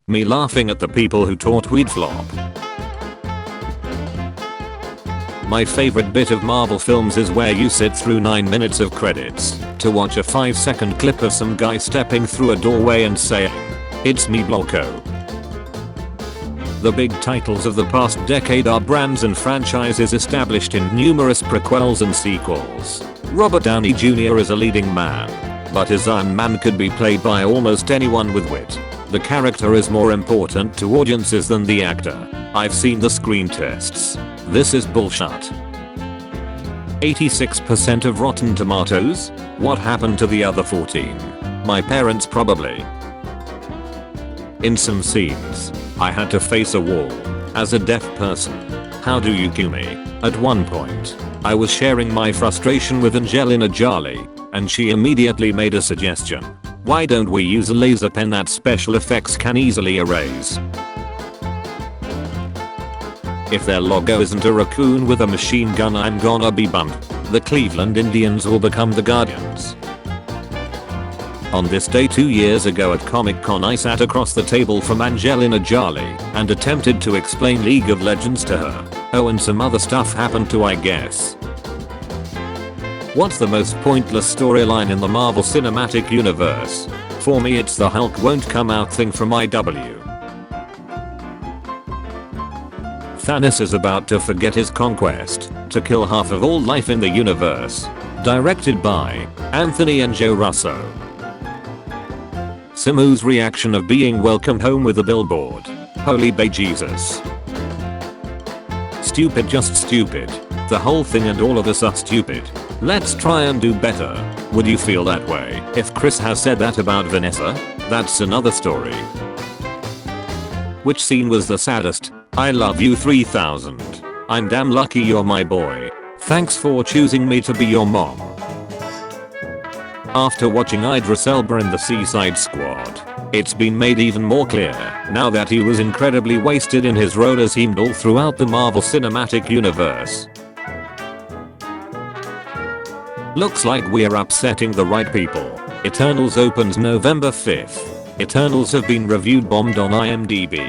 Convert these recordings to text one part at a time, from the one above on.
Me laughing at the people who taught we'd flop. My favorite bit of Marvel films is where you sit through 9 minutes of credits to watch a 5-second clip of some guy stepping through a doorway and saying, "It's me Blocko." The big titles of the past decade are brands and franchises established in numerous prequels and sequels. Robert Downey Jr. is a leading man, but his Iron Man could be played by almost anyone with wit. The character is more important to audiences than the actor. I've seen the screen tests. This is bullshit. 86% of Rotten Tomatoes? What happened to the other 14? My parents probably. In some scenes, I had to face a wall. As a deaf person, how do you cue me? At one point, I was sharing my frustration with Angelina Jolie, and she immediately made a suggestion. Why don't we use a laser pen that special effects can easily erase? If their logo isn't a raccoon with a machine gun, I'm gonna be bummed. The Cleveland Indians will become the Guardians. On this day 2 years ago at Comic-Con, I sat across the table from Angelina Jolie and attempted to explain League of Legends to her. Oh, and some other stuff happened too, I guess. What's the most pointless storyline in the Marvel Cinematic Universe? For me, it's the Hulk won't come out thing from IW. Thanos is about to forget his conquest to kill half of all life in the universe. Directed by Anthony and Joe Russo. Simu's reaction of being welcomed home with a billboard. Holy Jesus. Stupid, just stupid. The whole thing and all of us are stupid. Let's try and do better. Would you feel that way if Chris has said that about Vanessa? That's another story. Which scene was the saddest? I love you 3000. I'm damn lucky you're my boy. Thanks for choosing me to be your mom. After watching Idris Elba in the Seaside Squad, it's been made even more clear now that he was incredibly wasted in his role as Heimdall throughout the Marvel Cinematic Universe. Looks like we're upsetting the right people. Eternals opens November 5th. Eternals have been reviewed bombed on IMDb,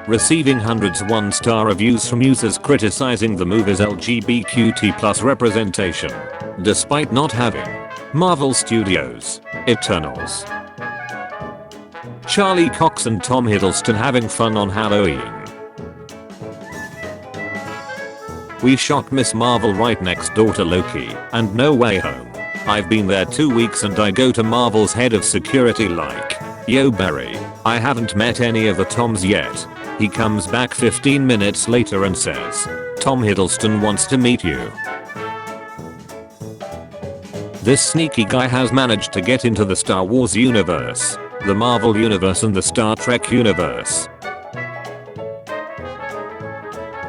receiving hundreds of 1-star reviews from users criticizing the movie's LGBTQ+ representation, despite not having Marvel Studios' Eternals. Charlie Cox and Tom Hiddleston having fun on Halloween. We shot Miss Marvel right next door to Loki and No Way Home. I've been there 2 weeks and I go to Marvel's head of security like, "Yo Barry, I haven't met any of the Toms yet." He comes back 15 minutes later and says, "Tom Hiddleston wants to meet you." This sneaky guy has managed to get into the Star Wars universe, the Marvel universe and the Star Trek universe.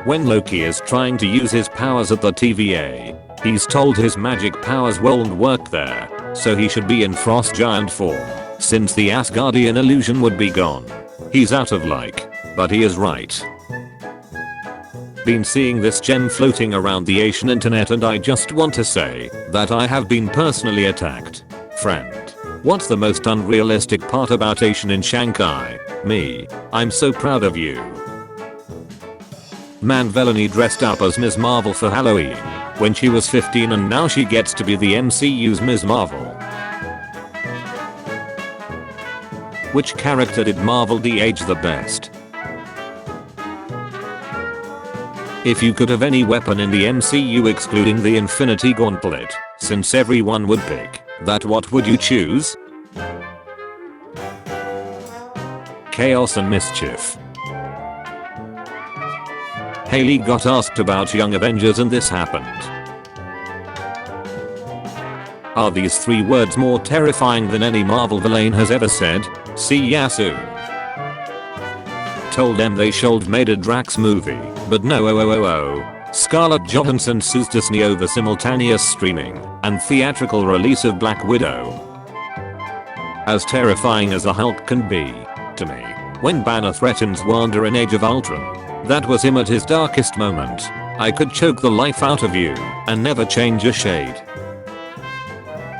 When Loki is trying to use his powers at the TVA, he's told his magic powers won't work there, so he should be in frost giant form, since the Asgardian illusion would be gone. He's out of luck, but he is right. Been seeing this gem floating around the Asian internet and I just want to say that I have been personally attacked. Friend, what's the most unrealistic part about Asian in Shanghai? Me. I'm so proud of you. Man, Melanie dressed up as Ms. Marvel for Halloween when she was 15 and now she gets to be the MCU's Ms. Marvel. Which character did Marvel de-age the best? If you could have any weapon in the MCU excluding the Infinity Gauntlet, since everyone would pick that, what would you choose? Chaos and Mischief. Haley got asked about Young Avengers and this happened. Are these 3 words more terrifying than any Marvel villain has ever said? See ya soon. Told them they should made a Drax movie, but no. Scarlett Johansson sues Disney over simultaneous streaming and theatrical release of Black Widow. As terrifying as the Hulk can be, to me, when Banner threatens Wanda in Age of Ultron, that was him at his darkest moment. I could choke the life out of you and never change a shade.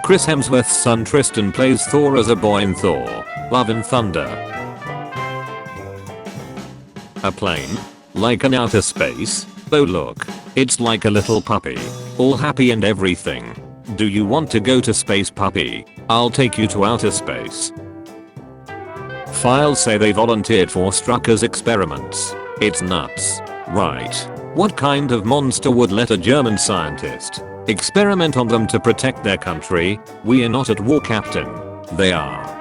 Chris Hemsworth's son Tristan plays Thor as a boy in Thor: Love and Thunder. A plane? Like an outer space? Oh look, it's like a little puppy. All happy and everything. Do you want to go to space, puppy? I'll take you to outer space. Files say they volunteered for Strucker's experiments. It's nuts. Right. What kind of monster would let a German scientist experiment on them to protect their country? We are not at war, Captain. They are.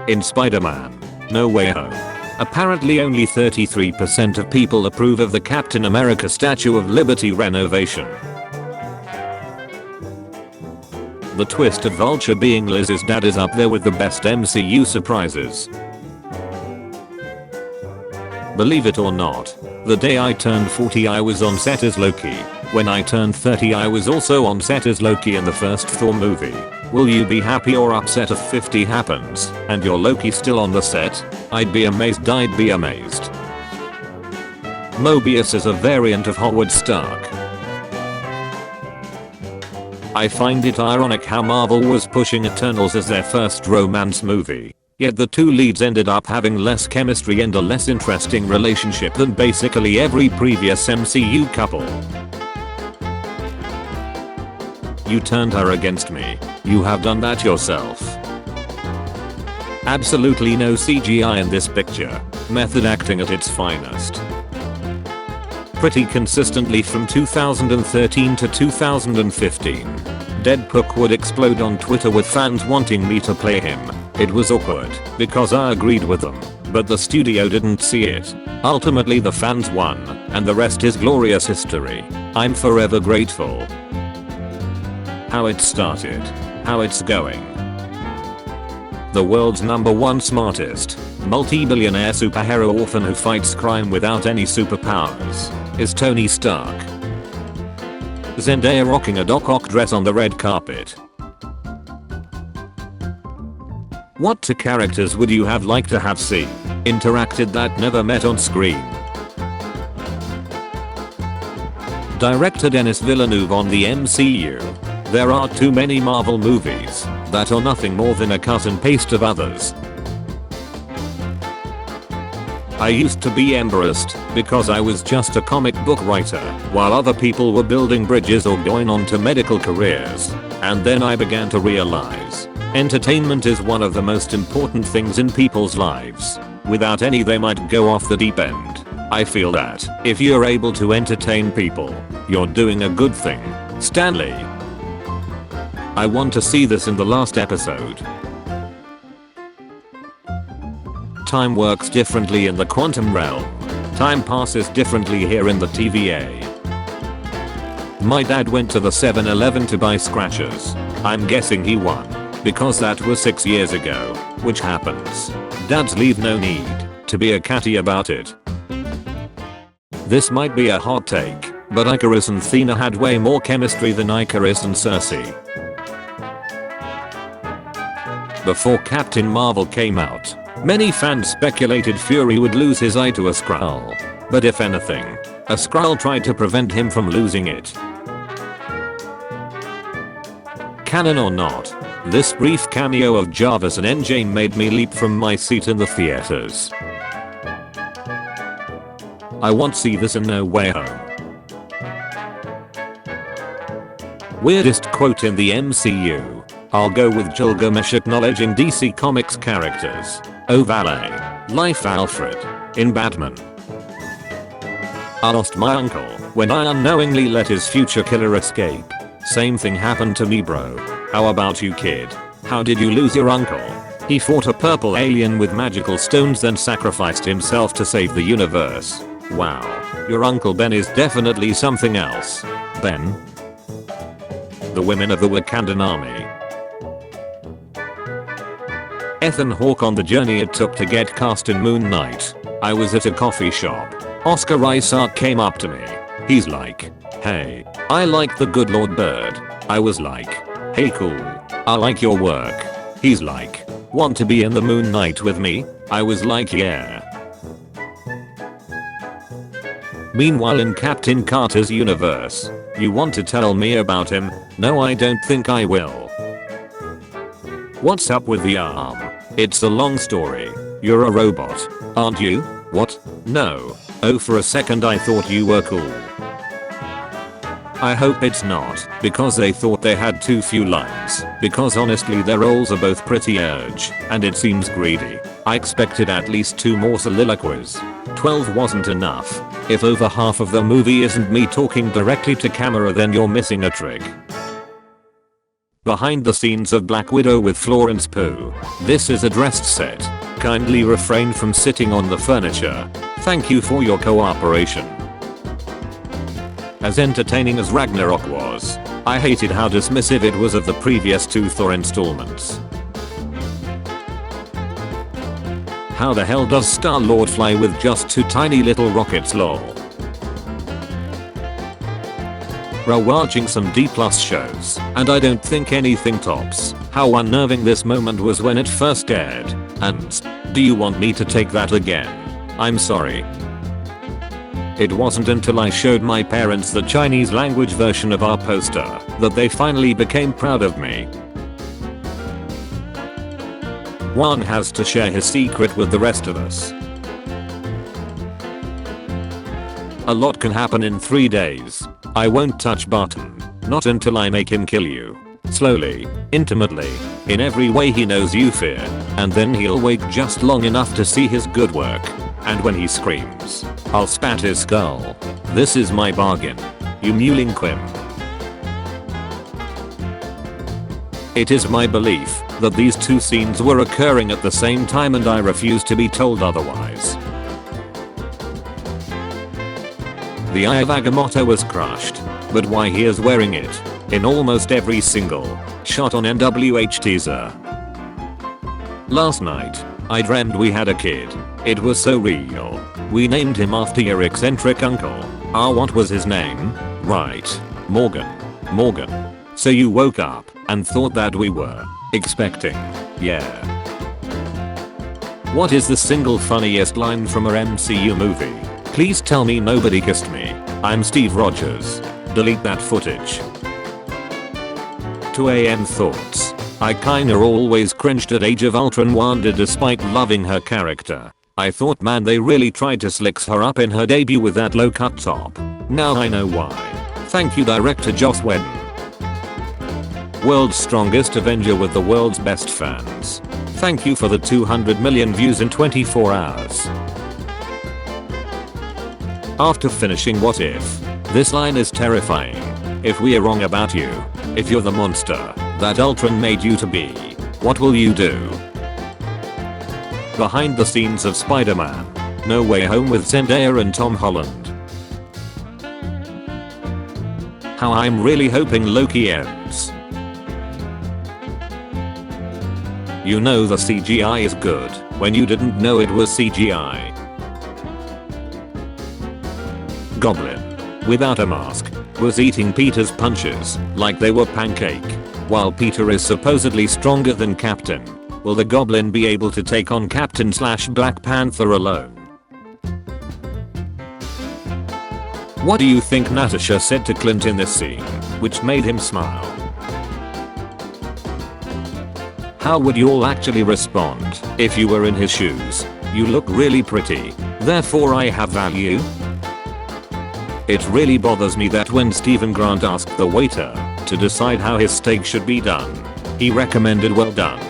In Spider-Man: No Way Home, apparently only 33% of people approve of the Captain America Statue of Liberty renovation. The twist of Vulture being Liz's dad is up there with the best MCU surprises. Believe it or not, the day I turned 40 I was on set as Loki. When I turned 30 I was also on set as Loki in the first Thor movie. Will you be happy or upset if 50 happens and you're Loki still on the set? I'd be amazed. Mobius is a variant of Howard Stark. I find it ironic how Marvel was pushing Eternals as their first romance movie, yet the two leads ended up having less chemistry and a less interesting relationship than basically every previous MCU couple. You turned her against me. You have done that yourself. Absolutely no CGI in this picture. Method acting at its finest. Pretty consistently from 2013 to 2015. Deadpook would explode on Twitter with fans wanting me to play him. It was awkward because I agreed with them, but the studio didn't see it. Ultimately the fans won, and the rest is glorious history. I'm forever grateful. How it started. How it's going. The world's #1 smartest, multi-billionaire superhero orphan who fights crime without any superpowers is Tony Stark. Zendaya rocking a Doc Ock dress on the red carpet. What two characters would you have liked to have seen interacted that never met on screen? Director Denis Villeneuve on the MCU. There are too many Marvel movies that are nothing more than a cut and paste of others. I used to be embarrassed because I was just a comic book writer while other people were building bridges or going on to medical careers. And then I began to realize entertainment is one of the most important things in people's lives. Without any they might go off the deep end. I feel that if you're able to entertain people, you're doing a good thing. Stanley. I want to see this in the last episode. Time works differently in the quantum realm. Time passes differently here in the TVA. My dad went to the 7-Eleven to buy scratchers. I'm guessing he won, because that was 6 years ago, which happens. Dads leave no need to be a catty about it. This might be a hot take, but Icarus and Athena had way more chemistry than Icarus and Cersei. Before Captain Marvel came out, many fans speculated Fury would lose his eye to a Skrull. But if anything, a Skrull tried to prevent him from losing it. Canon or not, this brief cameo of Jarvis and NJ made me leap from my seat in the theaters. I want to see this in No Way Home. Weirdest quote in the MCU. I'll go with Gilgamesh acknowledging DC Comics characters. Oh Valet. Life Alfred. In Batman. I lost my uncle when I unknowingly let his future killer escape. Same thing happened to me, bro. How about you, kid? How did you lose your uncle? He fought a purple alien with magical stones then sacrificed himself to save the universe. Wow. Your Uncle Ben is definitely something else. Ben? The women of the Wakandan army. Ethan Hawke on the journey it took to get cast in Moon Knight. I was at a coffee shop. Oscar Isaac came up to me. He's like, hey, I like the Good Lord Bird. I was like, hey cool. I like your work. He's like, want to be in the Moon Knight with me? I was like yeah. Meanwhile in Captain Carter's universe, you want to tell me about him? No, I don't think I will. What's up with the arm? It's a long story. You're a robot, aren't you? What? No. Oh, for a second I thought you were cool. I hope it's not, because they thought they had too few lines, because honestly their roles are both pretty urge, and it seems greedy. I expected at least 2 more soliloquies. 12 wasn't enough. If over half of the movie isn't me talking directly to camera, then you're missing a trick. Behind the scenes of Black Widow with Florence Pugh. This is a dressed set. Kindly refrain from sitting on the furniture. Thank you for your cooperation. As entertaining as Ragnarok was, I hated how dismissive it was of the previous 2 Thor installments. How the hell does Star-Lord fly with just 2 tiny little rockets, lol? We're watching some D+ shows, and I don't think anything tops how unnerving this moment was when it first aired. And do you want me to take that again? I'm sorry. It wasn't until I showed my parents the Chinese language version of our poster that they finally became proud of me. One has to share his secret with the rest of us. A lot can happen in 3 days. I won't touch button. Not until I make him kill you. Slowly, intimately, in every way he knows you fear. And then he'll wait just long enough to see his good work. And when he screams, I'll spat his skull. This is my bargain. You mewling quim. It is my belief that these 2 scenes were occurring at the same time, and I refuse to be told otherwise. The Eye of Agamotto was crushed, but why he is wearing it in almost every single shot on NWH teaser. Last night, I dreamed we had a kid. It was so real. We named him after your eccentric uncle. What was his name? Right. Morgan. Morgan. So you woke up and thought that we were expecting. Yeah. What is the single funniest line from a MCU movie? Please tell me nobody kissed me. I'm Steve Rogers. Delete that footage. 2 AM thoughts. I kinda always cringed at Age of Ultron Wanda despite loving her character. I thought, man, they really tried to slick her up in her debut with that low cut top. Now I know why. Thank you, director Joss Whedon. World's strongest Avenger with the world's best fans. Thank you for the 200 million views in 24 hours. After finishing What If? This line is terrifying. If we are wrong about you, if you're the monster that Ultron made you to be, what will you do? Behind the scenes of Spider-Man: No Way Home with Zendaya and Tom Holland. How I'm really hoping Loki ends. You know the CGI is good when you didn't know it was CGI. Goblin, without a mask, was eating Peter's punches like they were pancake. While Peter is supposedly stronger than Captain, will the Goblin be able to take on Captain/Black Panther alone? What do you think Natasha said to Clint in this scene, which made him smile? How would you all actually respond if you were in his shoes? You look really pretty, therefore I have value? It really bothers me that when Stephen Grant asked the waiter to decide how his steak should be done, he recommended well done.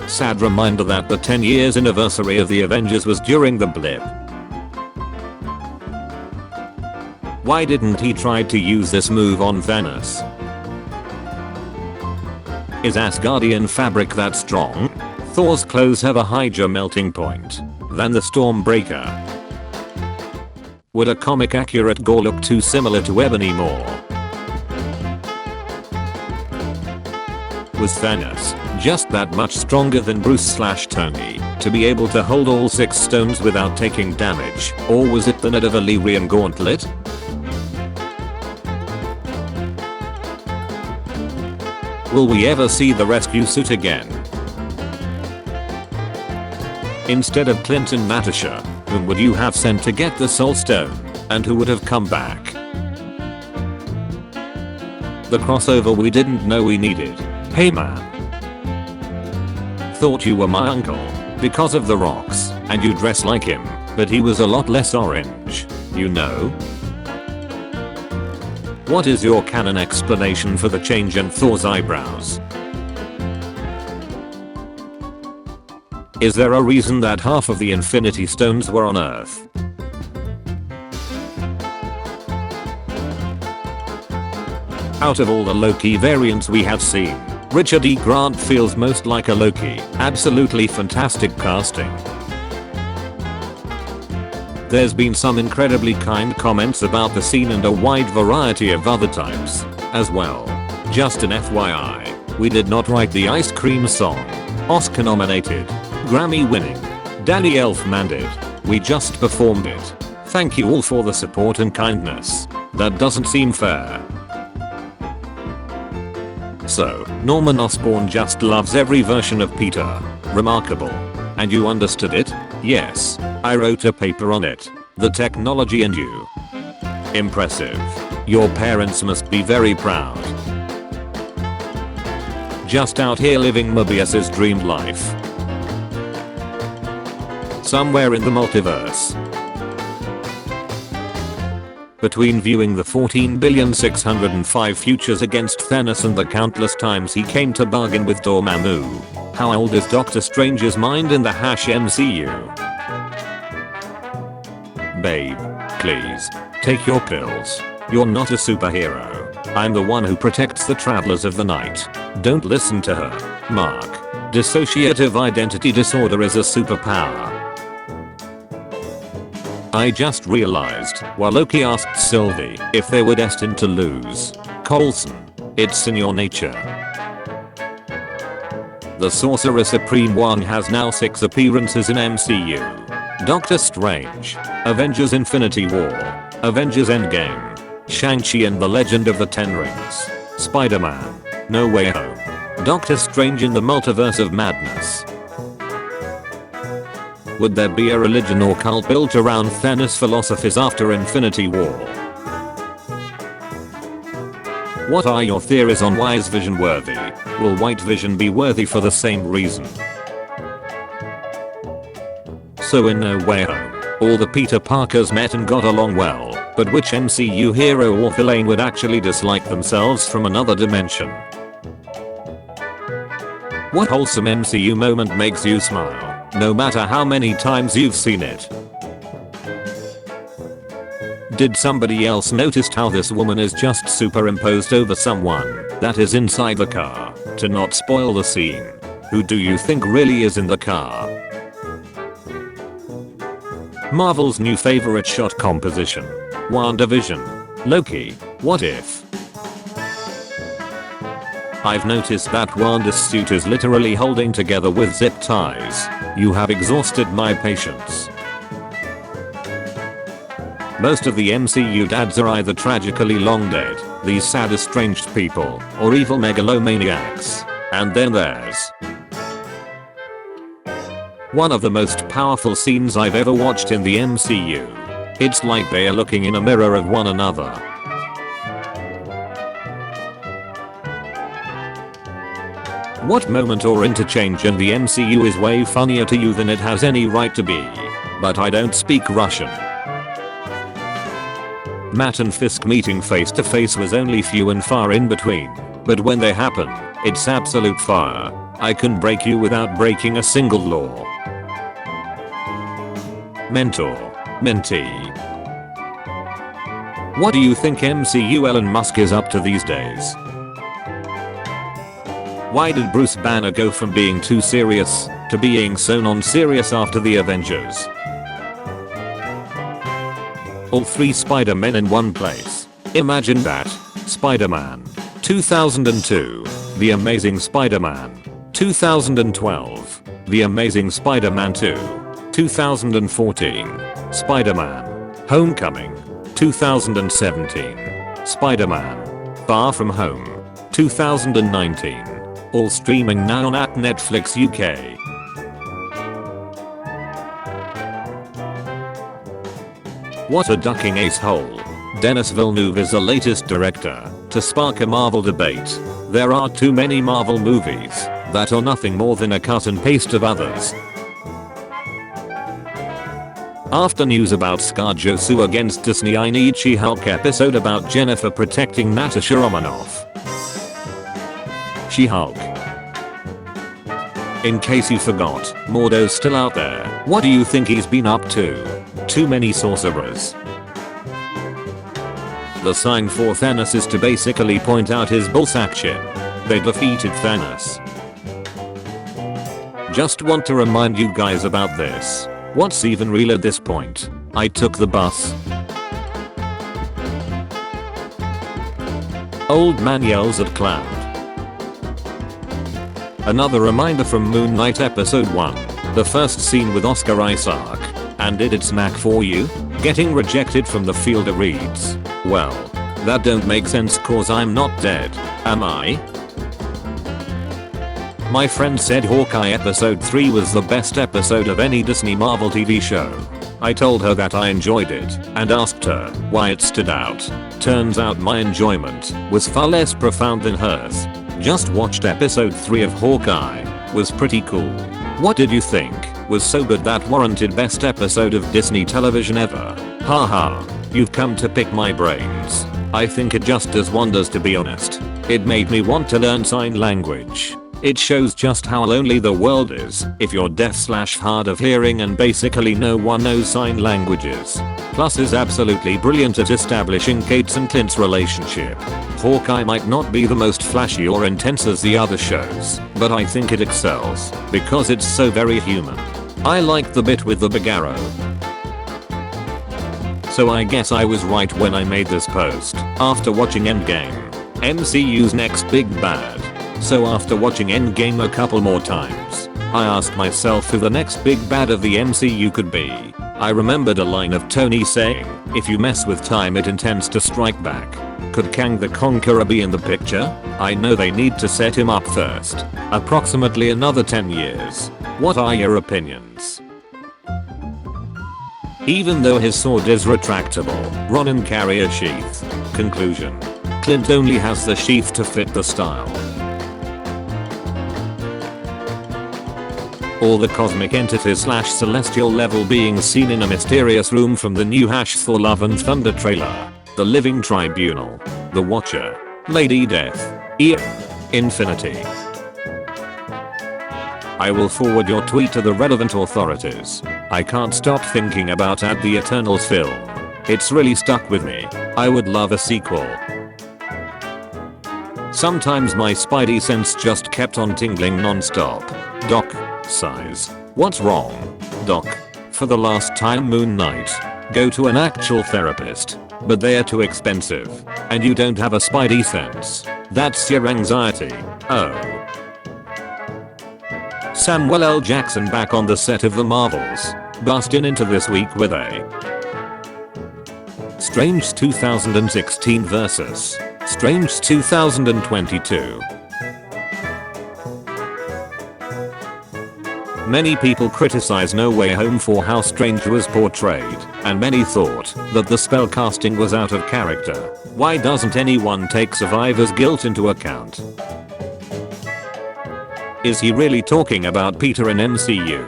Sad reminder that the 10 years anniversary of the Avengers was during the blip. Why didn't he try to use this move on Thanos? Is Asgardian fabric that strong? Thor's clothes have a higher melting point than the Stormbreaker. Would a comic accurate gore look too similar to Ebony Maw? Was Thanos just that much stronger than Bruce/Tony to be able to hold all 6 stones without taking damage, or was it the net of a Lyrian gauntlet? Will we ever see the rescue suit again? Instead of Clint and Natasha, whom would you have sent to get the Soul Stone, and who would have come back? The crossover we didn't know we needed. Hey man. thought you were my uncle because of the rocks and you dress like him, but he was a lot less orange, you know? What is your canon explanation for the change in Thor's eyebrows? Is there a reason that half of the Infinity Stones were on Earth? Out of all the Loki variants we have seen, Richard E. Grant feels most like a Loki. Absolutely fantastic casting. There's been some incredibly kind comments about the scene and a wide variety of other types as well. Just an FYI, we did not write the ice cream song. Oscar nominated, Grammy winning, Danny Elfman did. We just performed it. Thank you all for the support and kindness. That doesn't seem fair. So, Norman Osborn just loves every version of Peter. Remarkable. And you understood it? Yes. I wrote a paper on it. The technology and you. Impressive. Your parents must be very proud. Just out here living Mobius's dream life. Somewhere in the multiverse. Between viewing the 14,605 futures against Thanos and the countless times he came to bargain with Dormammu. How old is Doctor Strange's mind in the MCU? Babe, please, take your pills. You're not a superhero. I'm the one who protects the travelers of the night. Don't listen to her, Mark. Dissociative identity disorder is a superpower. I just realized while Loki asked Sylvie if they were destined to lose. Coulson, it's in your nature. The Sorcerer Supreme Wong has now 6 appearances in MCU. Doctor Strange, Avengers Infinity War, Avengers Endgame, Shang-Chi and the Legend of the Ten Rings, Spider-Man, No Way Home, Doctor Strange in the Multiverse of Madness. Would there be a religion or cult built around Thanos' philosophies after Infinity War? What are your theories on why is Vision worthy? Will White Vision be worthy for the same reason? So in No Way Home, all the Peter Parkers met and got along well, but which MCU hero or villain would actually dislike themselves from another dimension? What wholesome MCU moment makes you smile? No matter how many times you've seen it. Did somebody else notice how this woman is just superimposed over someone that is inside the car to not spoil the scene? Who do you think really is in the car? Marvel's new favorite shot composition. WandaVision. Loki. What if? I've noticed that Wanda's suit is literally holding together with zip ties. You have exhausted my patience. Most of the MCU dads are either tragically long dead, these sad estranged people, or evil megalomaniacs. And then there's one of the most powerful scenes I've ever watched in the MCU. It's like they are looking in a mirror of one another. What moment or interchange in the MCU is way funnier to you than it has any right to be? But I don't speak Russian. Matt and Fisk meeting face to face was only few and far in between, but when they happen, it's absolute fire. I can break you without breaking a single law. Mentor. Mentee. What do you think MCU Elon Musk is up to these days? Why did Bruce Banner go from being too serious to being so non-serious after the Avengers? All 3 Spider-Men in one place. Imagine that. Spider-Man 2002, The Amazing Spider-Man 2012, The Amazing Spider-Man 2 2014, Spider-Man Homecoming 2017, Spider-Man Far From Home 2019. All streaming now on at Netflix UK. What a ducking ace-hole. Denis Villeneuve is the latest director to spark a Marvel debate. There are too many Marvel movies. that are nothing more than a cut and paste of others. After news about ScarJo sue against Disney, I need She-Hulk episode about Jennifer protecting Natasha Romanoff. She-Hulk. In case you forgot, Mordo's still out there. What do you think he's been up to? Too many sorcerers. The sign for Thanos is to basically point out his bullsack chin. They defeated Thanos. Just want to remind you guys about this. What's even real at this point? I took the bus. Old man yells at cloud. Another reminder from Moon Knight episode 1. The first scene with Oscar Isaac. And did it smack for you? Getting rejected from the field of reeds. Well, that don't make sense cause I'm not dead, am I? My friend said Hawkeye episode 3 was the best episode of any Disney Marvel TV show. I told her that I enjoyed it and asked her why it stood out. Turns out my enjoyment was far less profound than hers. Just watched episode 3 of Hawkeye. Was pretty cool. What did you think? Was so good that warranted best episode of Disney television ever. Haha. You've come to pick my brains. I think it just does wonders, to be honest. It made me want to learn sign language. It shows just how lonely the world is if you're deaf/hard of hearing and basically no one knows sign languages. Plus is absolutely brilliant at establishing Kate's and Clint's relationship. Hawkeye might not be the most flashy or intense as the other shows, but I think it excels because it's so very human. I like the bit with the big arrow. So I guess I was right when I made this post. After watching Endgame, MCU's next big bad. So after watching Endgame a couple more times, I asked myself who the next big bad of the MCU could be. I remembered a line of Tony saying, "If you mess with time it intends to strike back." Could Kang the Conqueror be in the picture? I know they need to set him up first. Approximately another 10 years. What are your opinions? Even though his sword is retractable, Ronan carry a sheath. Conclusion. Clint only has the sheath to fit the style. All the cosmic entities/celestial level beings seen in a mysterious room from the new Thor Love and Thunder trailer. The Living Tribunal. The Watcher. Lady Death. Infinity. I will forward your tweet to the relevant authorities. I can't stop thinking about the Eternals film. It's really stuck with me. I would love a sequel. Sometimes my spidey sense just kept on tingling non-stop. Doc. Size. What's wrong? Doc. For the last time, Moon Knight. Go to an actual therapist. But they're too expensive. And you don't have a spidey sense. That's your anxiety. Oh. Samuel L. Jackson back on the set of The Marvels. Bustin' into this week with a Strange 2016 vs. Strange 2022. Many people criticize No Way Home for how Strange was portrayed, and many thought that the spell casting was out of character. Why doesn't anyone take survivor's guilt into account? Is he really talking about Peter in MCU?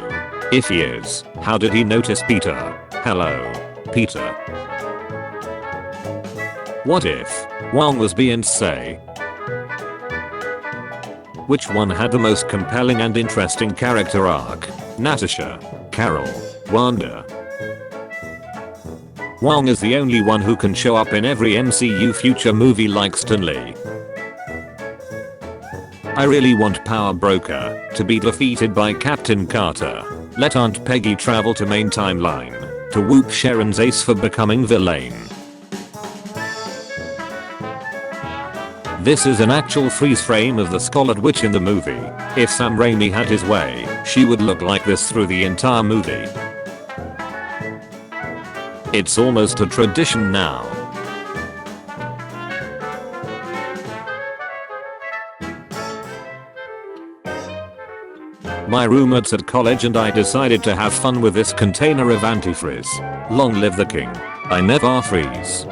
If he is, how did he notice Peter? Hello, Peter. What if Wong was Beyonce? Which one had the most compelling and interesting character arc? Natasha, Carol, Wanda. Wong is the only one who can show up in every MCU future movie like Stan Lee. I really want Power Broker to be defeated by Captain Carter. Let Aunt Peggy travel to main timeline to whoop Sharon's ace for becoming villain. This is an actual freeze frame of the Scarlet Witch in the movie. If Sam Raimi had his way, she would look like this through the entire movie. It's almost a tradition now. My roommates at college and I decided to have fun with this container of antifreeze. Long live the king. I never freeze.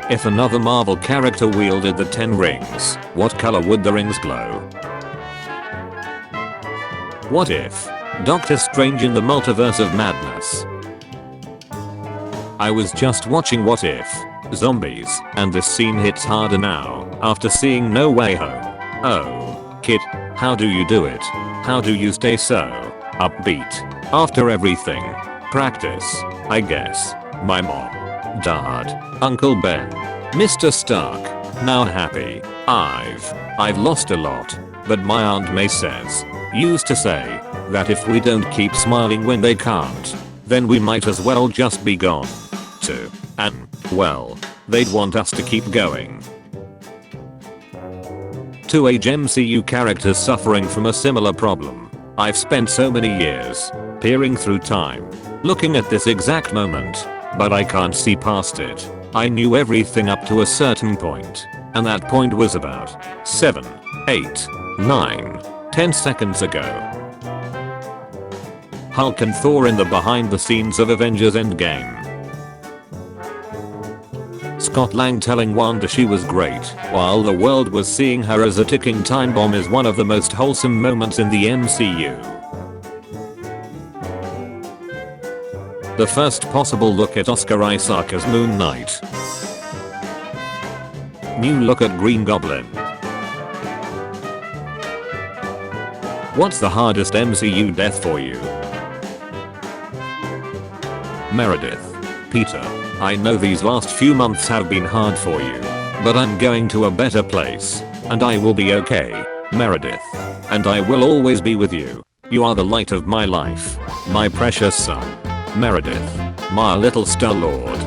If another Marvel character wielded the 10 rings, what color would the rings glow? What if? Doctor Strange in the Multiverse of Madness. I was just watching What If? Zombies, and this scene hits harder now, after seeing No Way Home. Oh, kid, how do you do it? How do you stay so upbeat after everything? Practice, I guess. My mom, dad, Uncle Ben, Mr. Stark, now happy. I've lost a lot, but my Aunt May used to say, that if we don't keep smiling when they can't, then we might as well just be gone. Too. And, well, they'd want us to keep going. To age MCU characters suffering from a similar problem. I've spent so many years peering through time, looking at this exact moment, but I can't see past it. I knew everything up to a certain point, and that point was about 7, 8, 9, 10 seconds ago. Hulk and Thor in the behind the scenes of Avengers Endgame. Scott Lang telling Wanda she was great while the world was seeing her as a ticking time bomb is one of the most wholesome moments in the MCU. The first possible look at Oscar Isaac as Moon Knight. New look at Green Goblin. What's the hardest MCU death for you? Meredith. Peter, I know these last few months have been hard for you, but I'm going to a better place, and I will be okay, Meredith. And I will always be with you. You are the light of my life, my precious son. Meredith, my little star lord.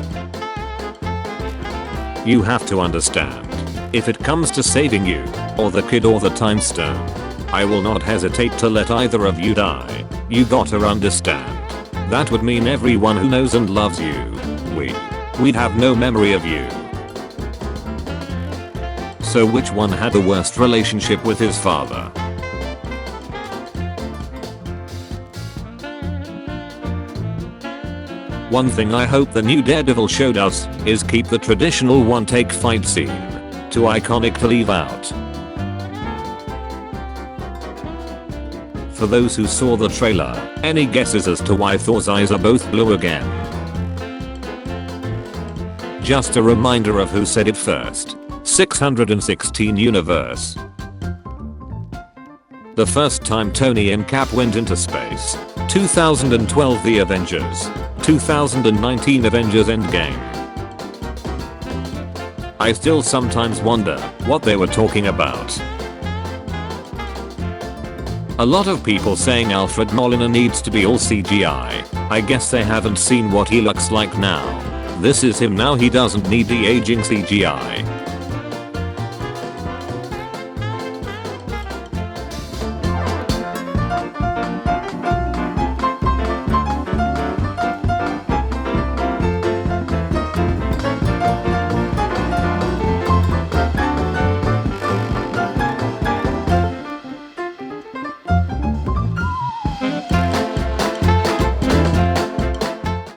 You have to understand, if it comes to saving you, or the kid or the time stone, I will not hesitate to let either of you die. You gotta understand. That would mean everyone who knows and loves you, we'd have no memory of you. So which one had the worst relationship with his father? One thing I hope the new Daredevil show does is keep the traditional one-take fight scene. Too iconic to leave out. For those who saw the trailer, any guesses as to why Thor's eyes are both blue again? Just a reminder of who said it first. 616 Universe. The first time Tony and Cap went into space. 2012 The Avengers. 2019 Avengers Endgame. I still sometimes wonder what they were talking about. A lot of people saying Alfred Molina needs to be all CGI. I guess they haven't seen what he looks like now. This is him now, he doesn't need the aging CGI.